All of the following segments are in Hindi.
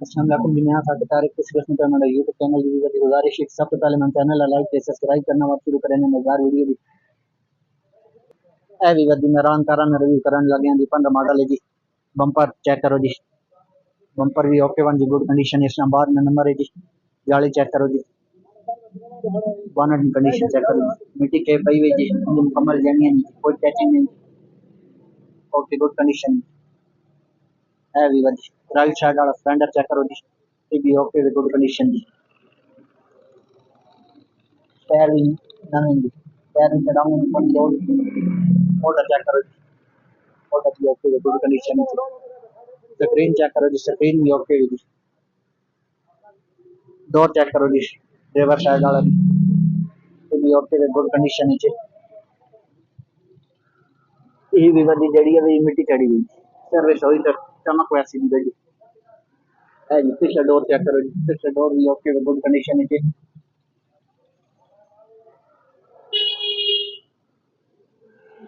अस्सलाम वालेकुम जी, मैं साकिब तारिक किसी किस्म का मेरा यूट्यूब चैनल की गुजारिश है कि सबसे पहले मैं चैनल लाइक ते सब्सक्राइब करना मत शुरू करें मजेदार वीडियो दी ए वीवर दी मेहरान कारा में रिव्यू करन लगे हैं दी 15 मॉडल है जी। बम्पर चेक करो जी, बम्पर भी ओके वन जी, गुड कंडीशन है। इस्लामाबाद में नंबर है जी। जाली चेक करो जी, बोनट की कंडीशन चेक करो जी, मिट्टी के पई हुई जी, मुकम्मल जानी है जी, कोई टचिंग नहीं, ओके गुड कंडीशन है वीवर जी। राइट साइड वाला स्प्लेंडर चेक करो जी, ये भी ओके गुड कंडीशन जी। टायर भी नवे जी, टायर भी चढ़ाऊंगे फुल लोड। मोटर चेक करो जी, मोटर भी ओके गुड कंडीशन है। स्क्रीन चेक करो जी, स्क्रीन भी ओके जी। डोर चेक करो जी, ड्राइवर साइड वाला भी ओके गुड कंडीशन है। ये भी बड़ी जड़ी है भाई, मिट्टी चढ़ी हुई सर्विस हुई तो चमक वैसी भी बड़ी है जी। पिछला डोर चेक करो जी, पिछला डोर भी ओके गुड कंडीशन है।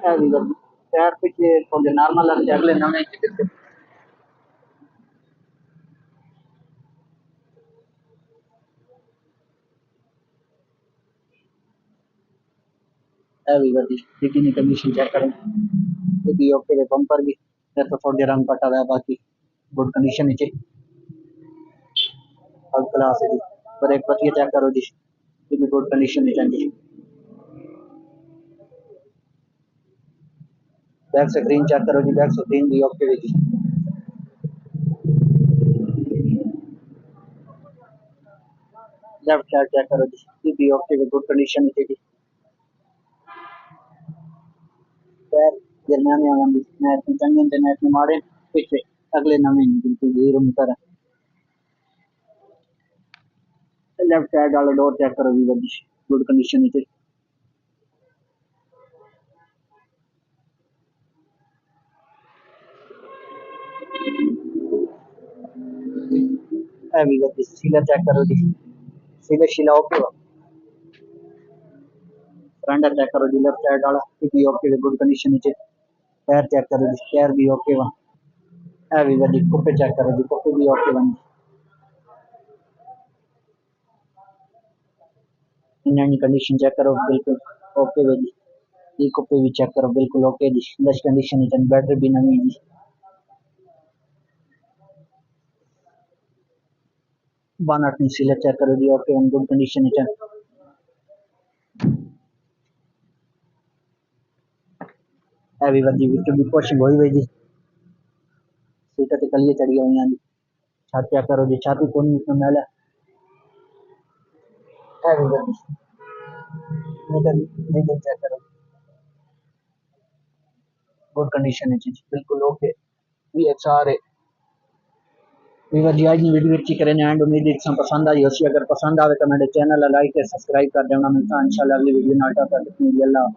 है भी बड़ी टायर पीछे थोड़े नॉर्मल है, अगले नवे है भी बड़ी डिग्गी की कंडीशन चेक करो, ये भी ओके। बम्पर भी तो थोड़े रंग कटा हुआ है, बाकी गुड कंडीशन है। थर्ड क्लास है जी। पर एक पतिया चेक करो जी, ये भी गुड कंडीशन है जी। बैक स्क्रीन चेक करो जी, बैक स्क्रीन भी ओके जी। लेफ्ट साइड चेक करो जी, ये भी ओके गुड कंडीशन है जी। पैर दरमियान में आवांगी नेट में चंगे इंटरनेट में मारे पीछे अगले नवे बिल्कुल जीरो मीटर है। लेफ्ट साइड वाला डोर चेक करो जी, बड़ी गुड कंडीशन है। भी सीला चेक करो जी, सीला शीला ओके। फ्रंट चेक करो जी, लेफ्ट साइड वाला ये भी ओके गुड कंडीशन है। टायर चेक करो जी, टायर भी ओके वन है। भी बड़ी कुप्पे चेक करो जी, कुप्पे भी ओके वन। इंजन की कंडीशन चेक करो बिल्कुल ओके जी। ये कुप्पे भी चेक करो बिल्कुल ओके जी, बेस्ट कंडीशन है। बैटरी भी नवी है जी। बानट में सीला चेक करो जी, ओके वन गुड कंडीशन है। हैवी वर्दी विच भी पुशिंग हुई हुई जी, सीटा ते कलिए चढ़ी हुई हैं जी। छत चेक करो जी, छाती कोनी इसमें मैल है। हैवी वर्दी नीडल नीडल चेक करो, गुड कंडीशन है जी, बिल्कुल ओके। वी एच आर है वीवर जी। आज की वीडियो अच्छी करें एंड उम्मीद है कि पसंद आई हो। अगर पसंद आए तो मेरे चैनल लाइक और सब्सक्राइब कर देना। मिलता है इंशाल्लाह अगली वीडियो नाटा तक। अल्लाह।